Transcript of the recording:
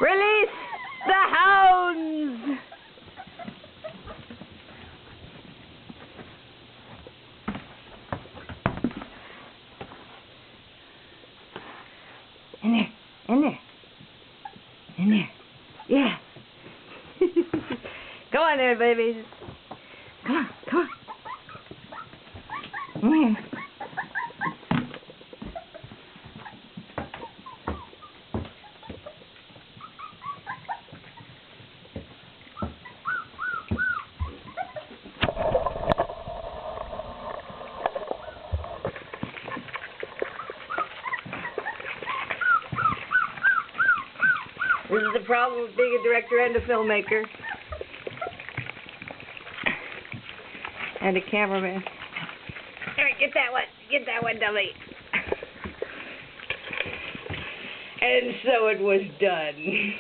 Release the hounds! In there, in there, in there. Yeah. Come on there, babies. Come on, come on. In here. This is the problem with being a director and a filmmaker. And a cameraman. Alright, get that one. Get that one, dummy. And so it was done.